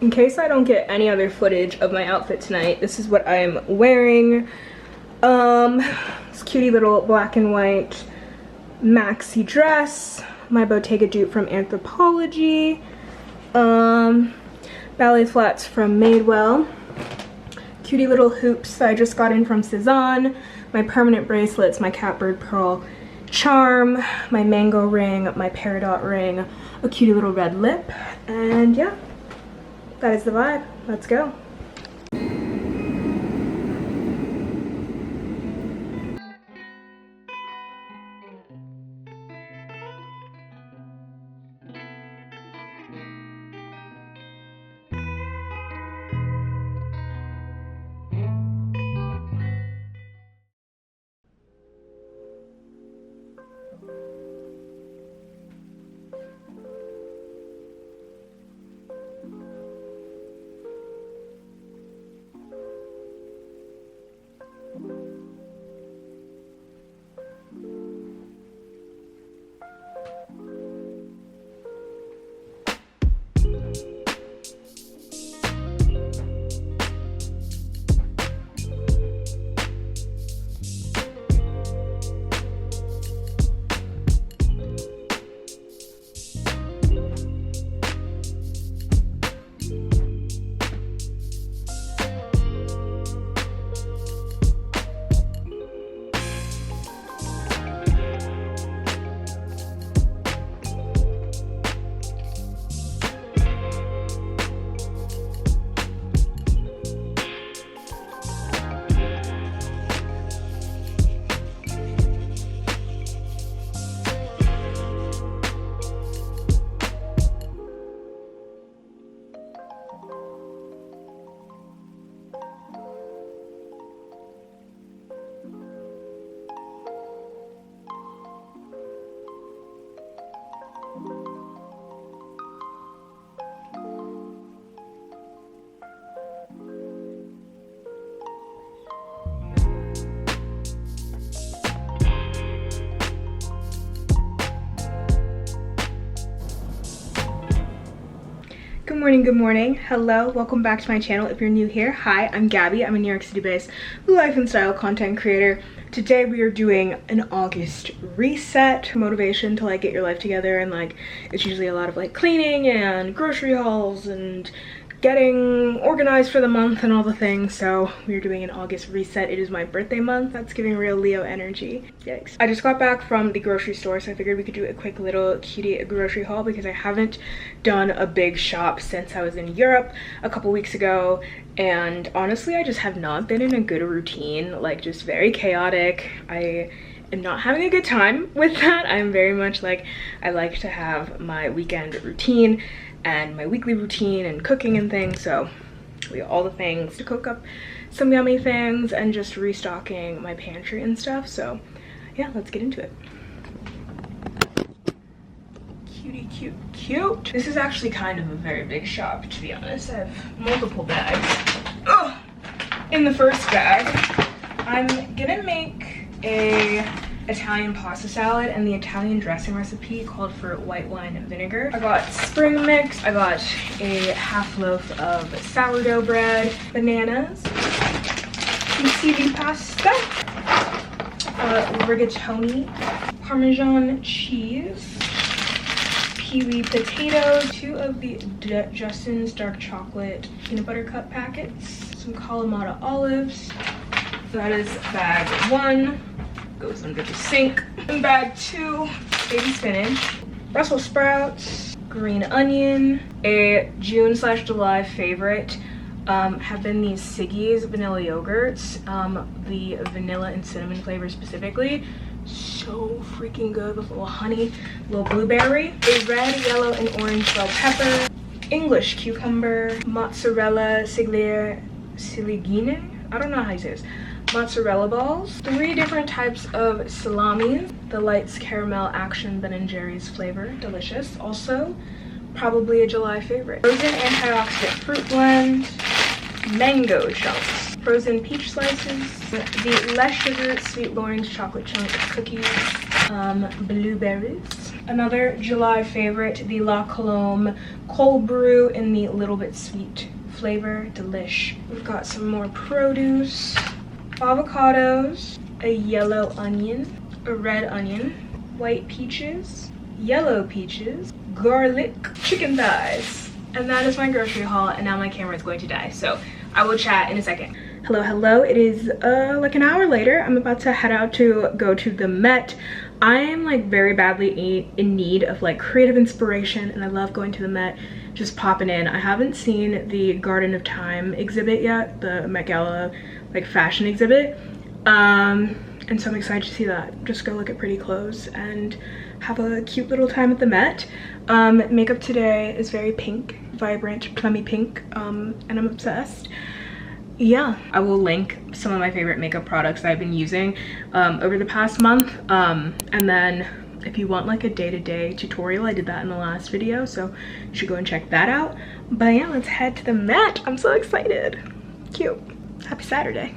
In case I don't get any other footage of my outfit tonight, this is what I am wearing. This cutie little black and white maxi dress, my Bottega dupe from Anthropologie, ballet flats from Madewell, cutie little hoops that I just got in from Cezanne, my permanent bracelets, my catbird pearl charm, my mango ring, my peridot ring, a cutie little red lip, and yeah, that is the vibe. Let's go. Good morning. Hello, welcome back to my channel. If you're new here, hi, I'm Gabby. I'm a New York City based life and style content creator. Today we are doing an August reset, motivation to like get your life together, and like it's usually a lot of like cleaning and grocery hauls and getting organized for the month and all the things. So we're doing an August reset. It is my birthday month. That's giving real Leo energy. Yikes. I just got back from the grocery store, so I figured we could do a quick little cutie grocery haul because I haven't done a big shop since I was in Europe a couple weeks ago, and honestly I just have not been in a good routine, like just very chaotic. I am not having a good time with that. I'm very much like, I like to have my weekend routine and my weekly routine and cooking and things, so we got all the things to cook up some yummy things and just restocking my pantry and stuff. So yeah, let's get into it. Cutie cute cute. This is actually kind of a very big shop, to be honest. I have multiple bags. Ugh. In the first bag I'm gonna make a Italian pasta salad, and the Italian dressing recipe called for white wine vinegar. I got spring mix, I got a half loaf of sourdough bread, bananas, fusilli pasta, rigatoni, Parmesan cheese, kiwi potatoes, 2 of the Justin's dark chocolate peanut butter cup packets, some Kalamata olives. That is bag 1. Goes under the sink. In bag 2, baby spinach, Brussels sprouts, green onion. A June/July favorite have been these Siggy's vanilla yogurts, the vanilla and cinnamon flavor specifically. So freaking good with a little honey, little blueberry, a red, yellow, and orange bell pepper, English cucumber, mozzarella ciliegine. I don't know how you say this. Mozzarella balls, 3 different types of salamis, the Lights Caramel Action Ben & Jerry's flavor, delicious. Also, probably a July favorite. Frozen antioxidant fruit blend, mango chunks, frozen peach slices, the less sugar sweet Lawrence chocolate chunk cookies, blueberries, Another July favorite, the La Colombe cold brew in the little bit sweet flavor. Delish. We've got some more produce, avocados, a yellow onion, a red onion, white peaches, yellow peaches, garlic, chicken thighs. And that is my grocery haul, and now my camera is going to die, so I will chat in a second. Hello, it is like an hour later. I'm about to head out to go to the Met. I am like very badly in need of like creative inspiration, and I love going to the Met, just popping in. I haven't seen the Garden of Time exhibit yet, the Met Gala like fashion exhibit, and so I'm excited to see that. Just go look at pretty clothes and have a cute little time at the Met. Makeup today is very pink, vibrant, plummy pink, and I'm obsessed. Yeah, I will link some of my favorite makeup products that I've been using over the past month, and then if you want like a day-to-day tutorial, I did that in the last video, so you should go and check that out. But yeah, let's head to the Met. I'm so excited. Cute. Happy Saturday.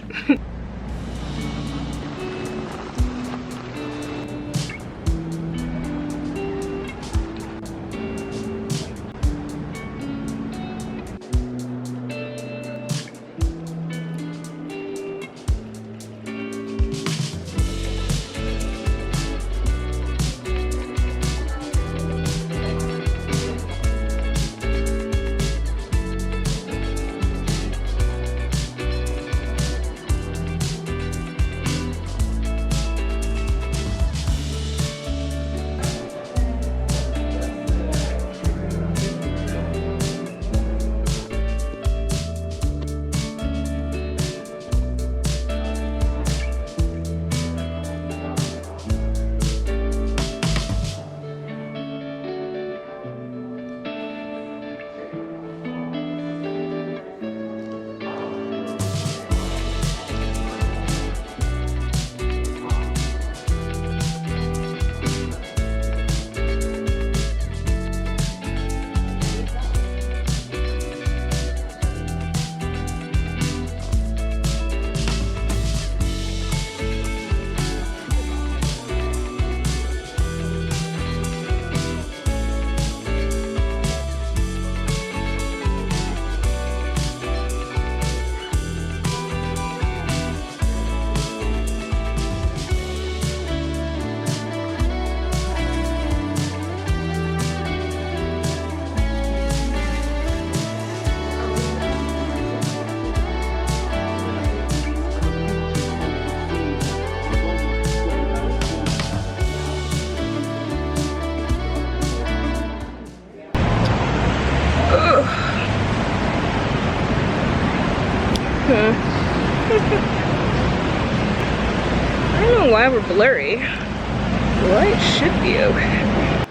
I don't know why we're blurry. The light should be okay.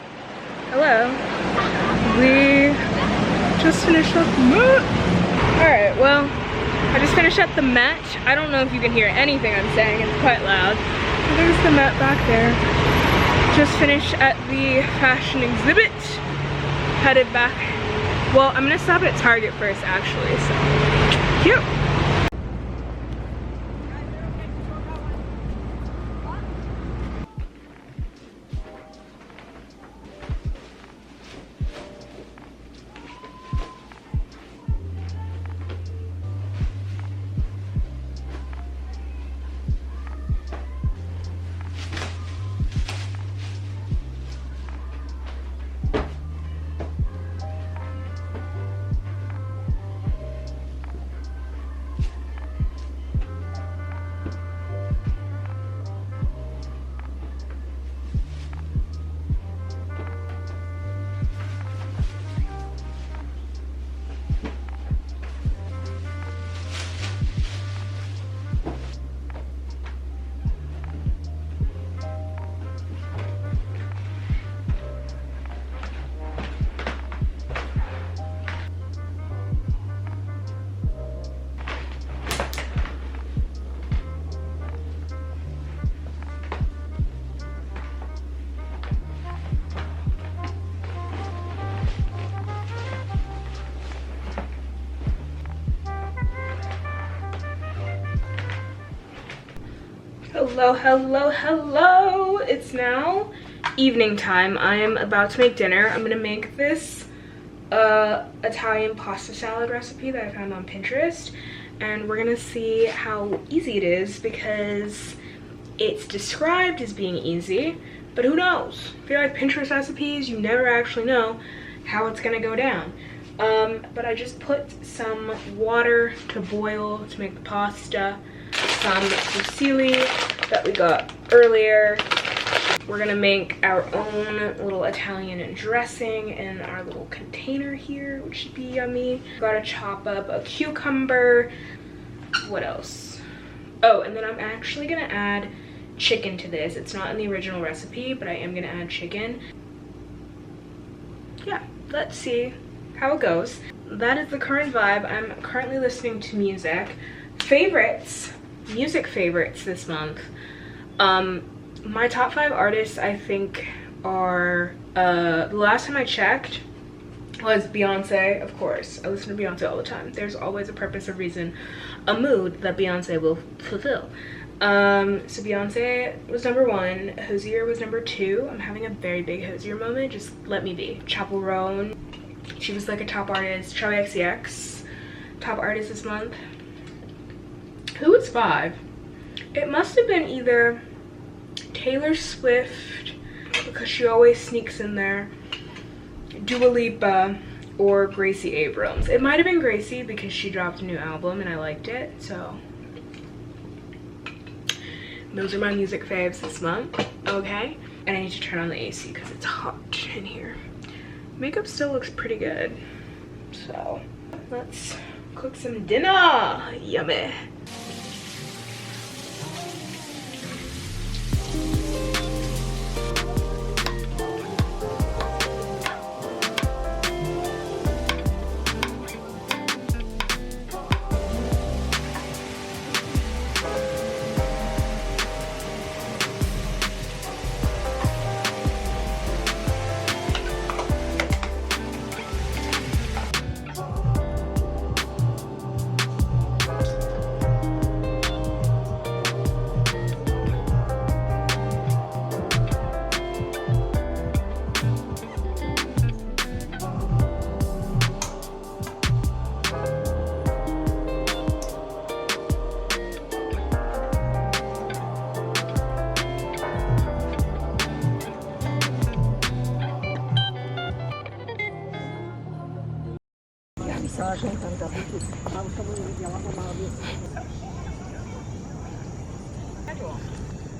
Hello. We just finished up the Met. Alright, well, I just finished at the Met. I don't know if you can hear anything I'm saying, it's quite loud. But there's the Met back there. Just finished at the fashion exhibit. Headed back. Well, I'm gonna stop at Target first actually, so cute. Hello. It's now evening time. I am about to make dinner. I'm gonna make this Italian pasta salad recipe that I found on Pinterest, and we're gonna see how easy it is because it's described as being easy, but who knows? I feel like Pinterest recipes, you never actually know how it's gonna go down. But I just put some water to boil to make the pasta, some fusilli that we got earlier. We're gonna make our own little Italian dressing in our little container here, which should be yummy. Gotta chop up a cucumber. What else? Oh, and then I'm actually gonna add chicken to this. It's not in the original recipe, but I am gonna add chicken. Yeah, let's see how it goes. That is the current vibe. I'm currently listening to music. Music favorites this month. My top 5 artists, I think, are, the last time I checked was Beyonce, of course. I listen to Beyonce all the time. There's always a purpose, a reason, a mood that Beyonce will fulfill. So Beyonce was number 1, Hozier was number 2. I'm having a very big Hozier moment, just let me be. Chappell Roan, she was like a top artist. Charlie XCX, top artist this month. Who was 5? It must have been either Taylor Swift, because she always sneaks in there, Dua Lipa, or Gracie Abrams. It might have been Gracie because she dropped a new album and I liked it, so those are my music faves this month. Okay, and I need to turn on the AC because it's hot in here. Makeup still looks pretty good, so let's cook some dinner. Yummy.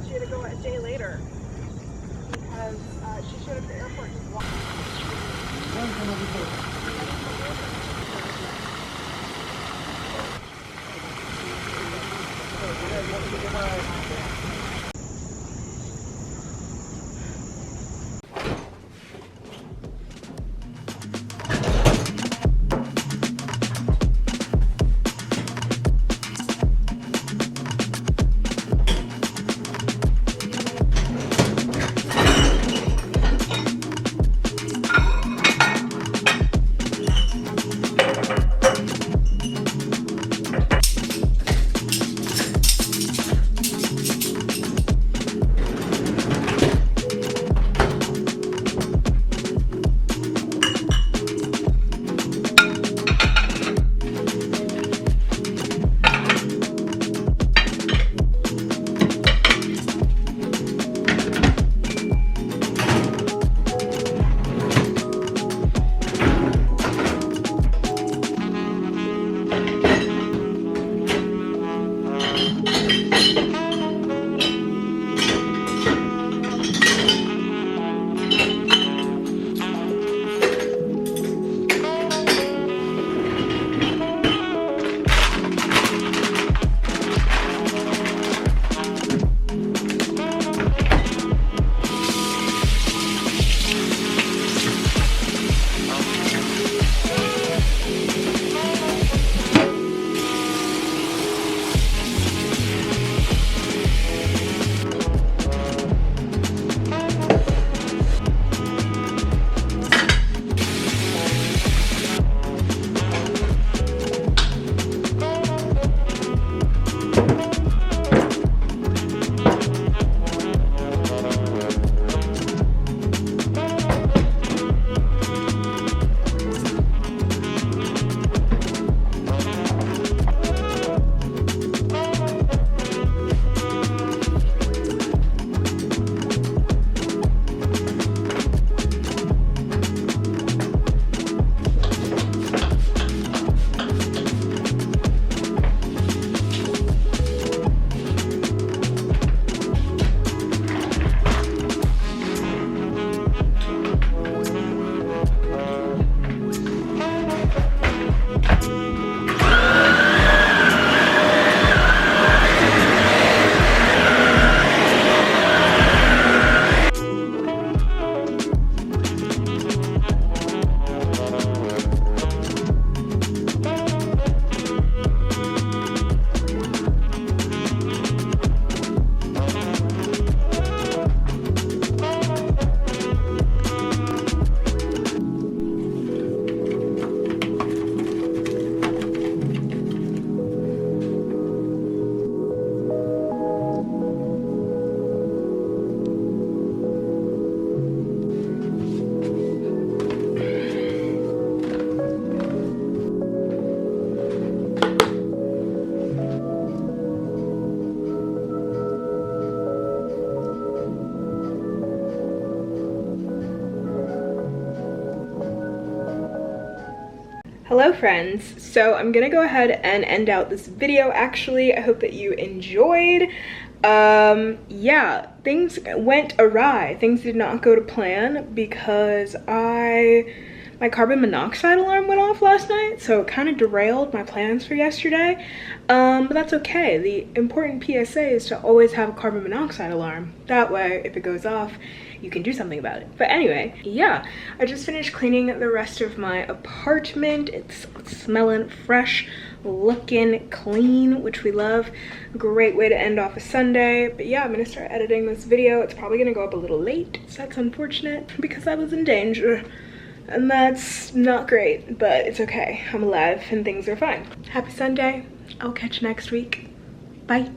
She had to go a day later because she showed up at the airport and walked. Hello friends, so I'm gonna go ahead and end out this video. Actually, I hope that you enjoyed. Yeah, things went awry. Things did not go to plan because my carbon monoxide alarm went off last night, so it kind of derailed my plans for yesterday. But that's okay. The important PSA is to always have a carbon monoxide alarm. That way, if it goes off, you can do something about it. But anyway, yeah, I just finished cleaning the rest of my apartment. It's smelling fresh, looking clean, which we love. Great way to end off a Sunday. But yeah, I'm gonna start editing this video. It's probably gonna go up a little late, so that's unfortunate because I was in danger. And that's not great, but it's okay. I'm alive and things are fine. Happy Sunday. I'll catch you next week. Bye.